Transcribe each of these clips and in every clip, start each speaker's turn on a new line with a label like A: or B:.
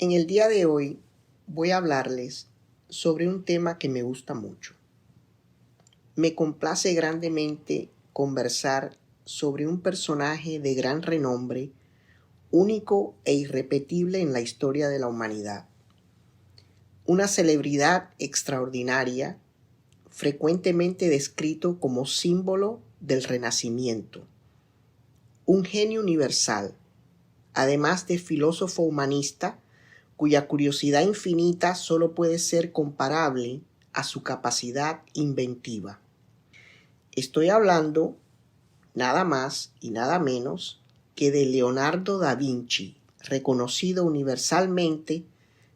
A: En el día de hoy voy a hablarles sobre un tema que me gusta mucho. Me complace grandemente conversar sobre un personaje de gran renombre, único e irrepetible en la historia de la humanidad. Una celebridad extraordinaria, frecuentemente descrito como símbolo del Renacimiento. Un genio universal, además de filósofo humanista, cuya curiosidad infinita solo puede ser comparable a su capacidad inventiva. Estoy hablando nada más y nada menos que de Leonardo da Vinci, reconocido universalmente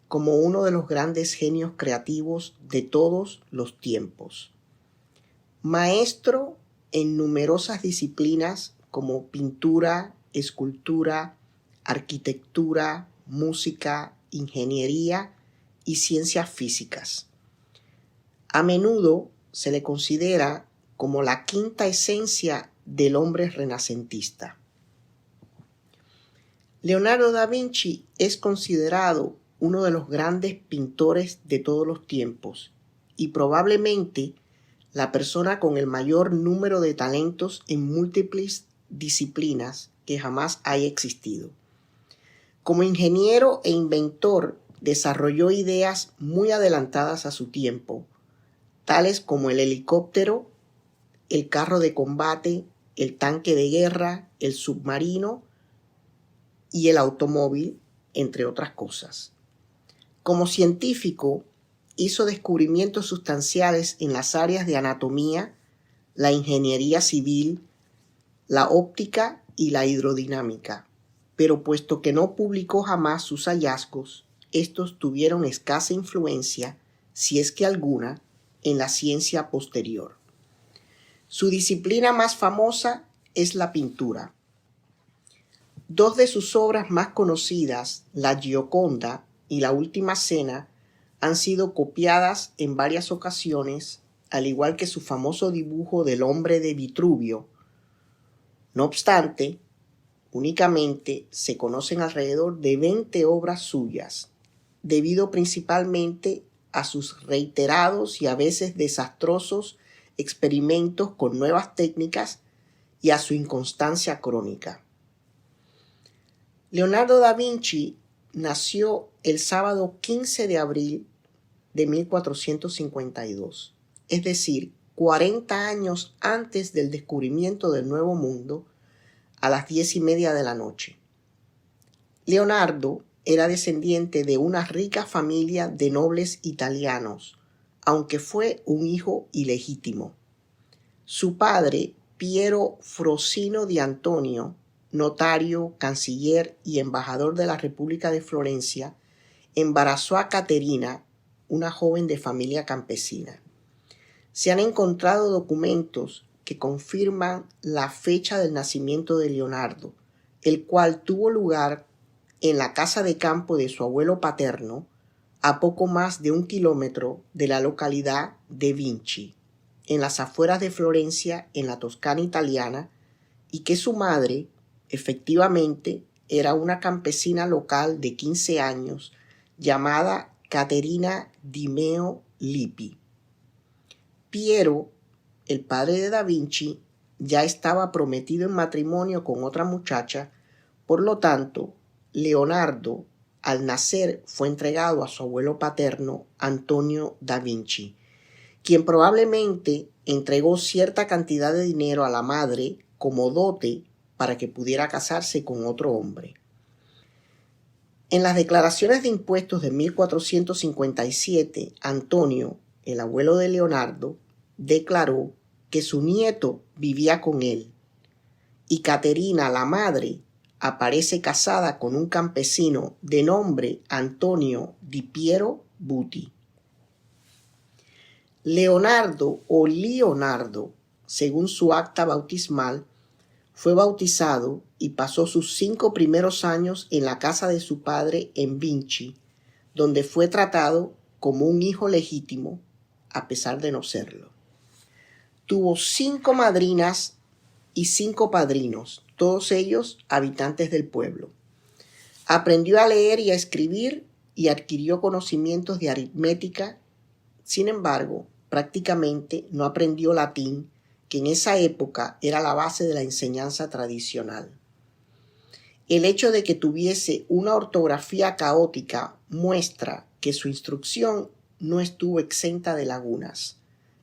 A: como uno de los grandes genios creativos de todos los tiempos. Maestro en numerosas disciplinas como pintura, escultura, arquitectura, música, ingeniería y ciencias físicas. A menudo se le considera como la quinta esencia del hombre renacentista. Leonardo da Vinci es considerado uno de los grandes pintores de todos los tiempos y probablemente la persona con el mayor número de talentos en múltiples disciplinas que jamás haya existido. Como ingeniero e inventor, desarrolló ideas muy adelantadas a su tiempo, tales como el helicóptero, el carro de combate, el tanque de guerra, el submarino y el automóvil, entre otras cosas. Como científico, hizo descubrimientos sustanciales en las áreas de anatomía, la ingeniería civil, la óptica y la hidrodinámica. Pero puesto que no publicó jamás sus hallazgos, estos tuvieron escasa influencia, si es que alguna, en la ciencia posterior. Su disciplina más famosa es la pintura. Dos de sus obras más conocidas, La Gioconda y La Última Cena, han sido copiadas en varias ocasiones, al igual que su famoso dibujo del hombre de Vitruvio. No obstante, únicamente se conocen alrededor de 20 obras suyas, debido principalmente a sus reiterados y a veces desastrosos experimentos con nuevas técnicas y a su inconstancia crónica. Leonardo da Vinci nació el sábado 15 de abril de 1452, es decir, 40 años antes del descubrimiento del Nuevo Mundo, a las 10:30 de la noche. Leonardo era descendiente de una rica familia de nobles italianos, aunque fue un hijo ilegítimo. Su padre, Piero Frosino di Antonio, notario, canciller y embajador de la República de Florencia, embarazó a Caterina, una joven de familia campesina. Se han encontrado documentos que confirman la fecha del nacimiento de Leonardo, el cual tuvo lugar en la casa de campo de su abuelo paterno, a poco más de 1 kilómetro de la localidad de Vinci, en las afueras de Florencia, en la Toscana italiana, y que su madre, efectivamente, era una campesina local de 15 años llamada Caterina di Meo Lippi. Piero, el padre de Da Vinci, ya estaba prometido en matrimonio con otra muchacha, por lo tanto, Leonardo, al nacer, fue entregado a su abuelo paterno, Antonio da Vinci, quien probablemente entregó cierta cantidad de dinero a la madre como dote para que pudiera casarse con otro hombre. En las declaraciones de impuestos de 1457, Antonio, el abuelo de Leonardo, declaró que su nieto vivía con él y Caterina, la madre, aparece casada con un campesino de nombre Antonio di Piero Buti. Leonardo o Leonardo, según su acta bautismal, fue bautizado y pasó sus 5 primeros años en la casa de su padre en Vinci, donde fue tratado como un hijo legítimo, a pesar de no serlo. Tuvo 5 madrinas y 5 padrinos, todos ellos habitantes del pueblo. Aprendió a leer y a escribir y adquirió conocimientos de aritmética. Sin embargo, prácticamente no aprendió latín, que en esa época era la base de la enseñanza tradicional. El hecho de que tuviese una ortografía caótica muestra que su instrucción no estuvo exenta de lagunas.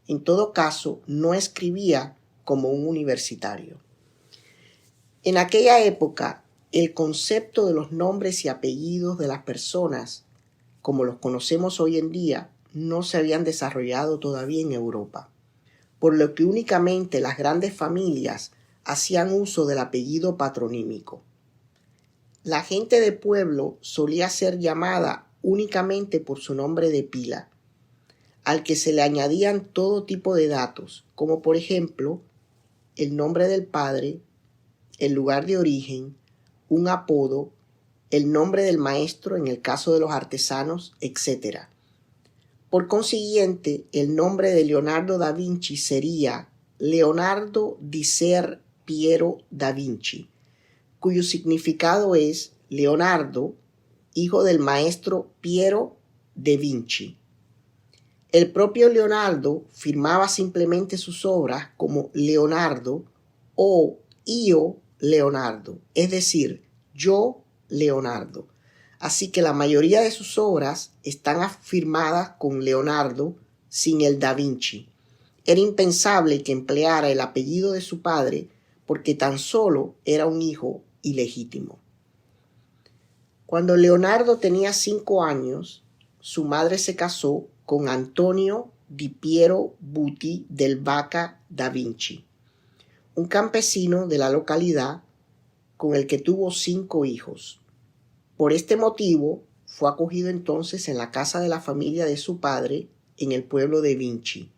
A: En todo caso, no escribía como un universitario. En aquella época, el concepto de los nombres y apellidos de las personas, como los conocemos hoy en día, no se habían desarrollado todavía en Europa, por lo que únicamente las grandes familias hacían uso del apellido patronímico. La gente de pueblo solía ser llamada únicamente por su nombre de pila, al que se le añadían todo tipo de datos, como por ejemplo el nombre del padre, el lugar de origen, un apodo, el nombre del maestro en el caso de los artesanos, etc. Por consiguiente, el nombre de Leonardo da Vinci sería Leonardo di Ser Piero da Vinci, cuyo significado es Leonardo, hijo del maestro Piero de Vinci. El propio Leonardo firmaba simplemente sus obras como Leonardo o Io Leonardo, es decir, yo Leonardo. Así que la mayoría de sus obras están firmadas con Leonardo sin el da Vinci. Era impensable que empleara el apellido de su padre porque tan solo era un hijo ilegítimo. Cuando Leonardo tenía 5 años, su madre se casó con Antonio di Piero Buti del Vaca da Vinci, un campesino de la localidad con el que tuvo 5 hijos. Por este motivo, fue acogido entonces en la casa de la familia de su padre en el pueblo de Vinci.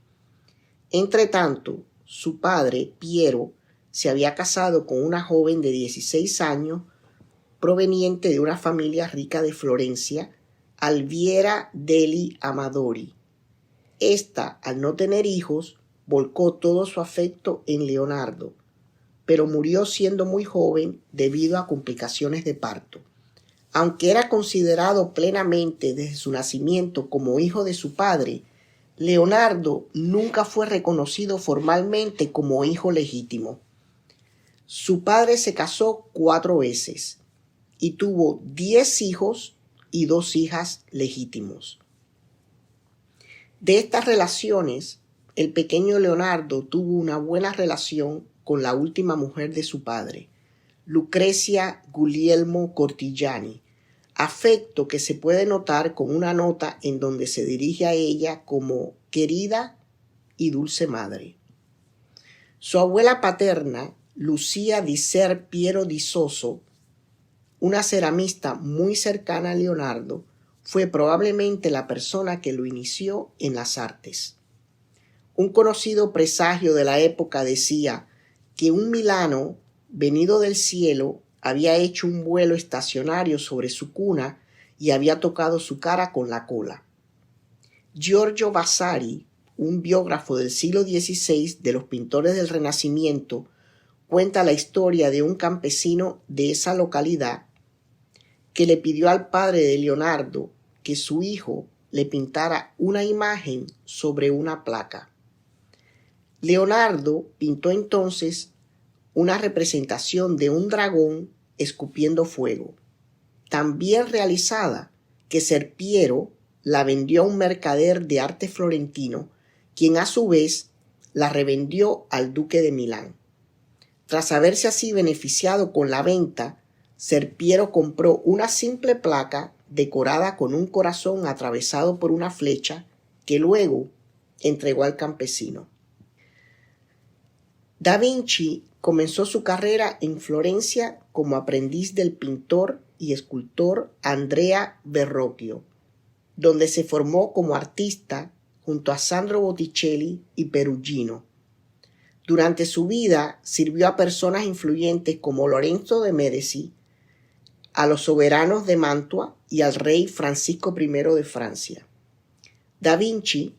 A: Entretanto, su padre, Piero, se había casado con una joven de 16 años proveniente de una familia rica de Florencia, Alviera degli Amadori. Esta, al no tener hijos, volcó todo su afecto en Leonardo, pero murió siendo muy joven debido a complicaciones de parto. Aunque era considerado plenamente desde su nacimiento como hijo de su padre, Leonardo nunca fue reconocido formalmente como hijo legítimo. Su padre se casó 4 veces y tuvo 10 hijos y 2 hijas legítimos. De estas relaciones, el pequeño Leonardo tuvo una buena relación con la última mujer de su padre, Lucrecia Guglielmo Cortigiani, afecto que se puede notar con una nota en donde se dirige a ella como querida y dulce madre. Su abuela paterna, Lucía di Ser Piero di Soso, una ceramista muy cercana a Leonardo, fue probablemente la persona que lo inició en las artes. Un conocido presagio de la época decía que un milano venido del cielo había hecho un vuelo estacionario sobre su cuna y había tocado su cara con la cola. Giorgio Vasari, un biógrafo del siglo XVI de los pintores del Renacimiento, cuenta la historia de un campesino de esa localidad que le pidió al padre de Leonardo que su hijo le pintara una imagen sobre una placa. Leonardo pintó entonces una representación de un dragón escupiendo fuego, tan bien realizada que Ser Piero la vendió a un mercader de arte florentino, quien a su vez la revendió al duque de Milán. Tras haberse así beneficiado con la venta, Ser Piero compró una simple placa decorada con un corazón atravesado por una flecha que luego entregó al campesino. Da Vinci comenzó su carrera en Florencia como aprendiz del pintor y escultor Andrea Verrocchio, donde se formó como artista junto a Sandro Botticelli y Perugino. Durante su vida sirvió a personas influyentes como Lorenzo de Medici, a los soberanos de Mantua y al rey Francisco I de Francia. Da Vinci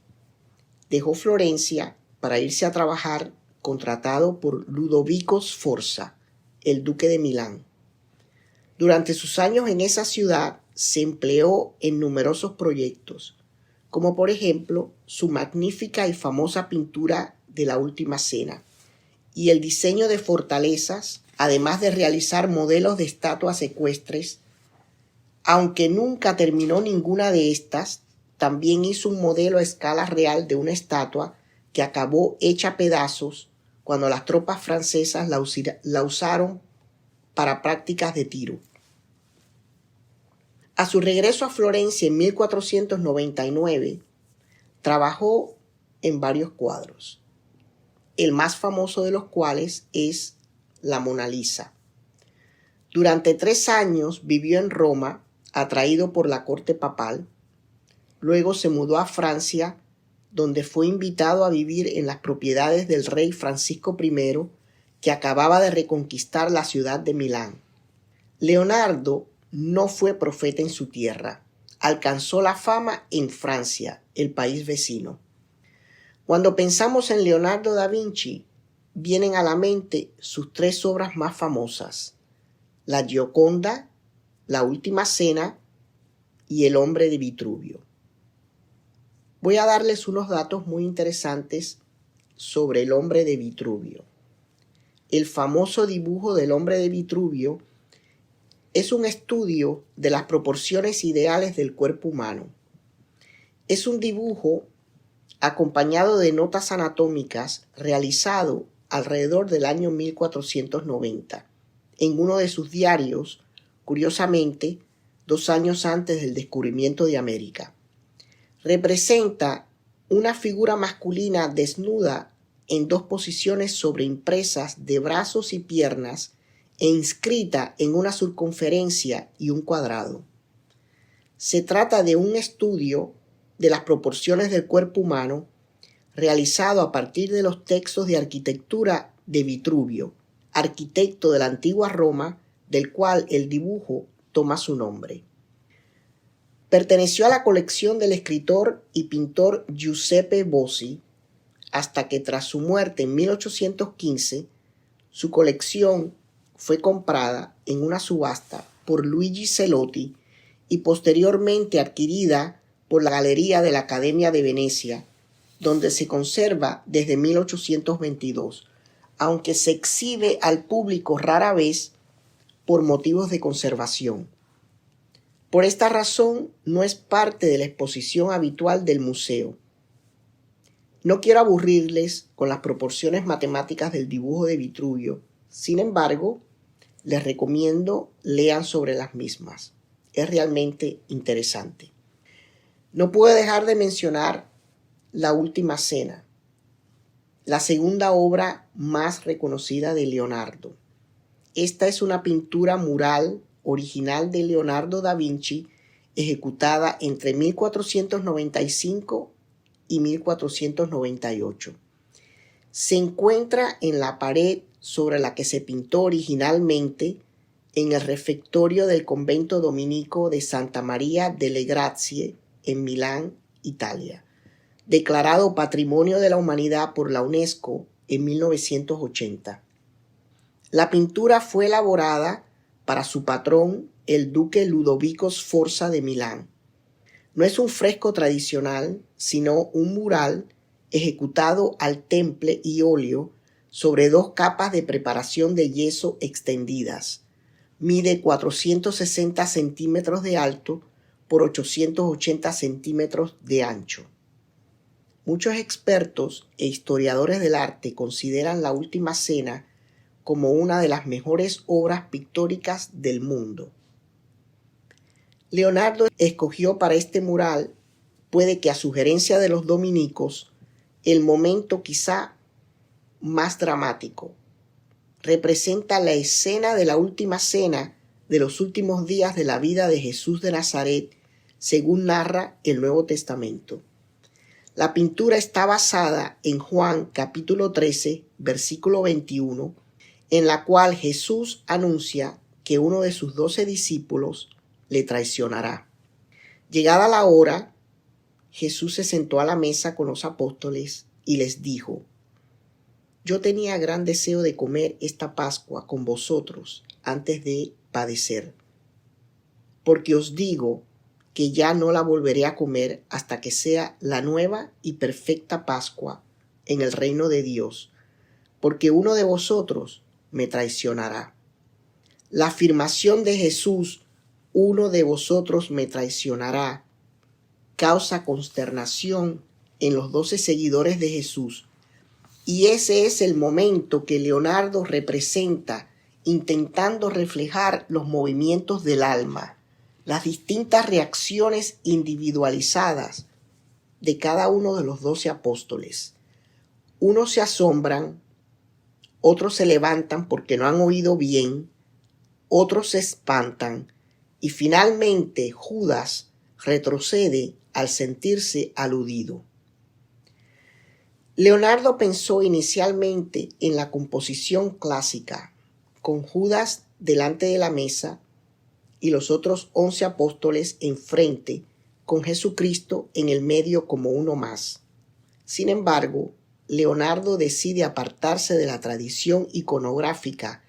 A: dejó Florencia para irse a trabajar contratado por Ludovico Sforza, el duque de Milán. Durante sus años en esa ciudad, se empleó en numerosos proyectos, como por ejemplo su magnífica y famosa pintura de la Última Cena, y el diseño de fortalezas, además de realizar modelos de estatuas ecuestres. Aunque nunca terminó ninguna de estas, también hizo un modelo a escala real de una estatua que acabó hecha pedazos cuando las tropas francesas la usaron para prácticas de tiro. A su regreso a Florencia en 1499, trabajó en varios cuadros, el más famoso de los cuales es la Mona Lisa. Durante 3 años vivió en Roma, atraído por la corte papal. Luego se mudó a Francia, donde fue invitado a vivir en las propiedades del rey Francisco I, que acababa de reconquistar la ciudad de Milán. Leonardo no fue profeta en su tierra. Alcanzó la fama en Francia, el país vecino. Cuando pensamos en Leonardo da Vinci, vienen a la mente sus 3 obras más famosas: la Gioconda, la Última Cena y el Hombre de Vitruvio. Voy a darles unos datos muy interesantes sobre el Hombre de Vitruvio. El famoso dibujo del Hombre de Vitruvio es un estudio de las proporciones ideales del cuerpo humano. Es un dibujo acompañado de notas anatómicas realizado alrededor del año 1490 en uno de sus diarios, curiosamente 2 años antes del descubrimiento de América. Representa una figura masculina desnuda en 2 posiciones sobreimpresas de brazos y piernas e inscrita en una circunferencia y un cuadrado. Se trata de un estudio de las proporciones del cuerpo humano realizado a partir de los textos de arquitectura de Vitruvio, arquitecto de la antigua Roma, del cual el dibujo toma su nombre. Perteneció a la colección del escritor y pintor Giuseppe Bossi, hasta que tras su muerte en 1815, su colección fue comprada en una subasta por Luigi Celotti y posteriormente adquirida por la Galería de la Academia de Venecia, donde se conserva desde 1822, aunque se exhibe al público rara vez por motivos de conservación. Por esta razón, no es parte de la exposición habitual del museo. No quiero aburrirles con las proporciones matemáticas del dibujo de Vitruvio. Sin embargo, les recomiendo lean sobre las mismas. Es realmente interesante. No puedo dejar de mencionar La Última Cena, la segunda obra más reconocida de Leonardo. Esta es una pintura mural original de Leonardo da Vinci, ejecutada entre 1495 y 1498. Se encuentra en la pared sobre la que se pintó originalmente en el refectorio del convento dominico de Santa María delle Grazie en Milán, Italia, declarado Patrimonio de la Humanidad por la UNESCO en 1980. La pintura fue elaborada para su patrón, el duque Ludovico Sforza de Milán. No es un fresco tradicional, sino un mural ejecutado al temple y óleo sobre 2 capas de preparación de yeso extendidas. Mide 460 centímetros de alto por 880 centímetros de ancho. Muchos expertos e historiadores del arte consideran La Última Cena como una de las mejores obras pictóricas del mundo. Leonardo escogió para este mural, puede que a sugerencia de los dominicos, el momento quizá más dramático. Representa la escena de la última cena de los últimos días de la vida de Jesús de Nazaret, según narra el Nuevo Testamento. La pintura está basada en Juan capítulo 13, versículo 21, en la cual Jesús anuncia que uno de sus 12 discípulos le traicionará. Llegada la hora, Jesús se sentó a la mesa con los apóstoles y les dijo: Yo tenía gran deseo de comer esta Pascua con vosotros antes de padecer. porque os digo que ya no la volveré a comer hasta que sea la nueva y perfecta Pascua en el reino de Dios, porque uno de vosotros me traicionará. La afirmación de Jesús, uno de vosotros me traicionará, causa consternación en los 12 seguidores de Jesús. Y ese es el momento que Leonardo representa, intentando reflejar los movimientos del alma, las distintas reacciones individualizadas de cada uno de los 12 apóstoles. Unos se asombran, otros se levantan porque no han oído bien, otros se espantan y finalmente Judas retrocede al sentirse aludido. Leonardo pensó inicialmente en la composición clásica, con Judas delante de la mesa y los otros 11 apóstoles enfrente, con Jesucristo en el medio como uno más. Sin embargo, Leonardo decide apartarse de la tradición iconográfica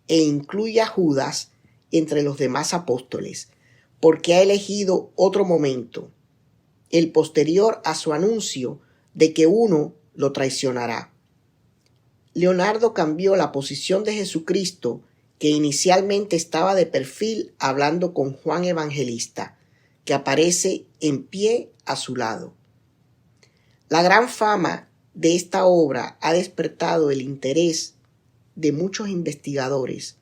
A: e incluye a Judas entre los demás apóstoles, porque ha elegido otro momento, el posterior a su anuncio de que uno lo traicionará. Leonardo cambió la posición de Jesucristo, que inicialmente estaba de perfil hablando con Juan Evangelista, que aparece en pie a su lado. La gran fama de esta obra ha despertado el interés de muchos investigadores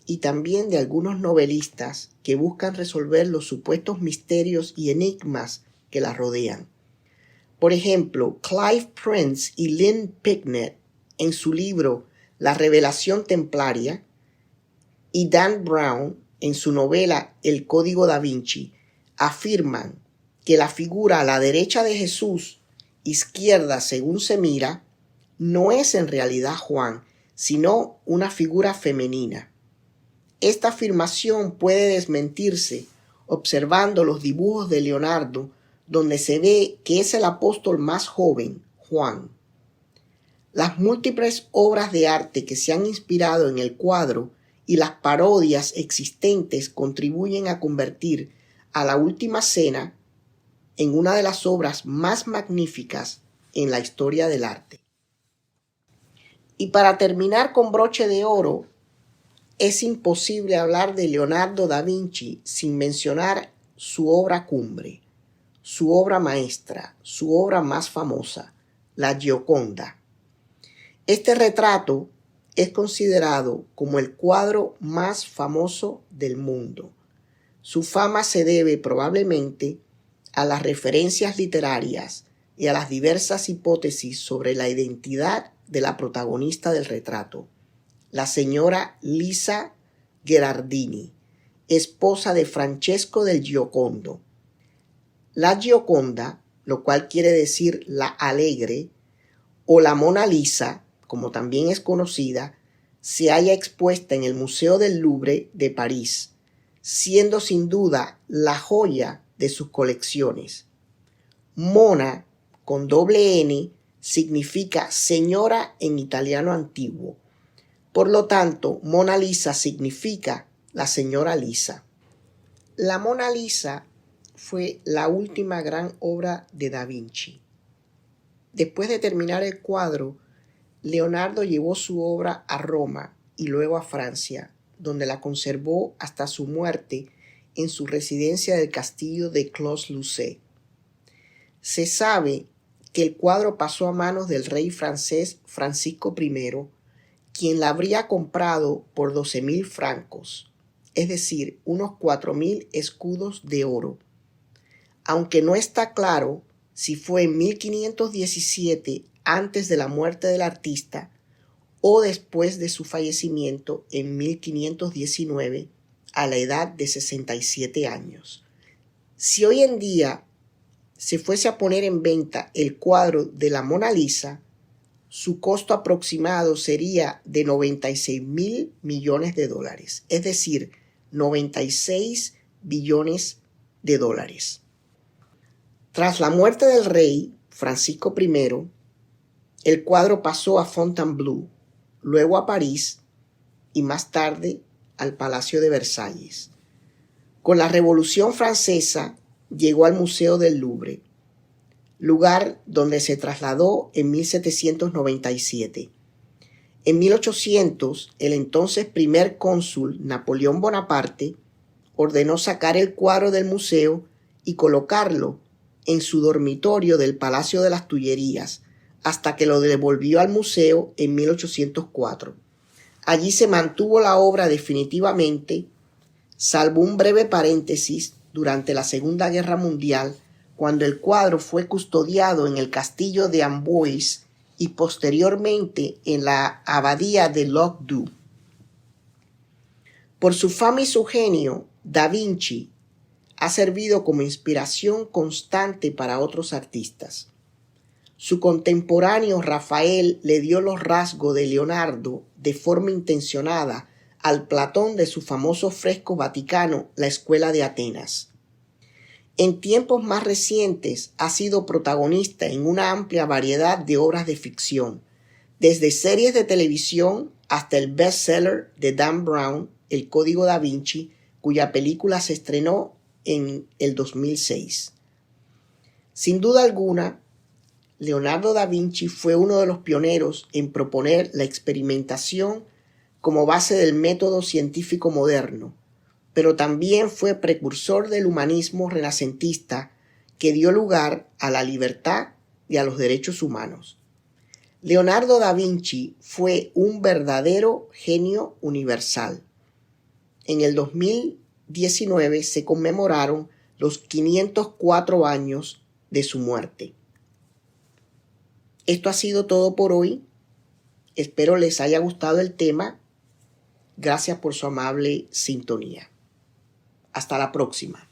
A: y también de algunos novelistas que buscan resolver los supuestos misterios y enigmas que la rodean. Por ejemplo, Clive Prince y Lynn Picknett, en su libro La Revelación Templaria, y Dan Brown, en su novela El Código da Vinci, afirman que la figura a la derecha de Jesús, izquierda según se mira, no es en realidad Juan, sino una figura femenina. Esta afirmación puede desmentirse observando los dibujos de Leonardo, donde se ve que es el apóstol más joven, Juan. Las múltiples obras de arte que se han inspirado en el cuadro y las parodias existentes contribuyen a convertir a la Última Cena en una de las obras más magníficas en la historia del arte. Y para terminar con broche de oro, es imposible hablar de Leonardo da Vinci sin mencionar su obra cumbre, su obra maestra, su obra más famosa, la Gioconda. Este retrato es considerado como el cuadro más famoso del mundo. Su fama se debe probablemente a las referencias literarias y a las diversas hipótesis sobre la identidad de la protagonista del retrato, la señora Lisa Gherardini, esposa de Francesco del Giocondo. La Gioconda, lo cual quiere decir la alegre, o la Mona Lisa, como también es conocida, se halla expuesta en el Museo del Louvre de París, siendo sin duda la joya de sus colecciones. Mona, con doble N, significa señora en italiano antiguo. Por lo tanto, Mona Lisa significa la señora Lisa. La Mona Lisa fue la última gran obra de Da Vinci. Después de terminar el cuadro, Leonardo llevó su obra a Roma y luego a Francia, donde la conservó hasta su muerte en su residencia del castillo de Clos-Lucé. Se sabe que el cuadro pasó a manos del rey francés Francisco I, quien la habría comprado por 12,000 francos, es decir, unos 4,000 escudos de oro. Aunque no está claro si fue en 1517, antes de la muerte del artista, o después de su fallecimiento en 1519, a la edad de 67 años. Si hoy en día se fuese a poner en venta el cuadro de la Mona Lisa, su costo aproximado sería de 96,000 millones de dólares, es decir, 96 billones de dólares. Tras la muerte del rey Francisco I, el cuadro pasó a Fontainebleau, luego a París y más tarde al Palacio de Versalles. Con la Revolución Francesa llegó al Museo del Louvre, lugar donde se trasladó en 1797. En 1800, el entonces primer cónsul Napoleón Bonaparte ordenó sacar el cuadro del museo y colocarlo en su dormitorio del Palacio de las Tullerías, hasta que lo devolvió al museo en 1804. Allí se mantuvo la obra definitivamente, salvo un breve paréntesis durante la Segunda Guerra Mundial, cuando el cuadro fue custodiado en el castillo de Amboise y posteriormente en la abadía de Lochdubh. Por su fama y su genio, Da Vinci ha servido como inspiración constante para otros artistas. Su contemporáneo Rafael le dio los rasgos de Leonardo de forma intencionada al Platón de su famoso fresco vaticano, La Escuela de Atenas. En tiempos más recientes ha sido protagonista en una amplia variedad de obras de ficción, desde series de televisión hasta el bestseller de Dan Brown, El Código Da Vinci, cuya película se estrenó en el 2006. Sin duda alguna, Leonardo da Vinci fue uno de los pioneros en proponer la experimentación como base del método científico moderno, pero también fue precursor del humanismo renacentista que dio lugar a la libertad y a los derechos humanos. Leonardo da Vinci fue un verdadero genio universal. En el 2019 se conmemoraron los 504 años de su muerte. Esto ha sido todo por hoy. Espero les haya gustado el tema. Gracias por su amable sintonía. Hasta la próxima.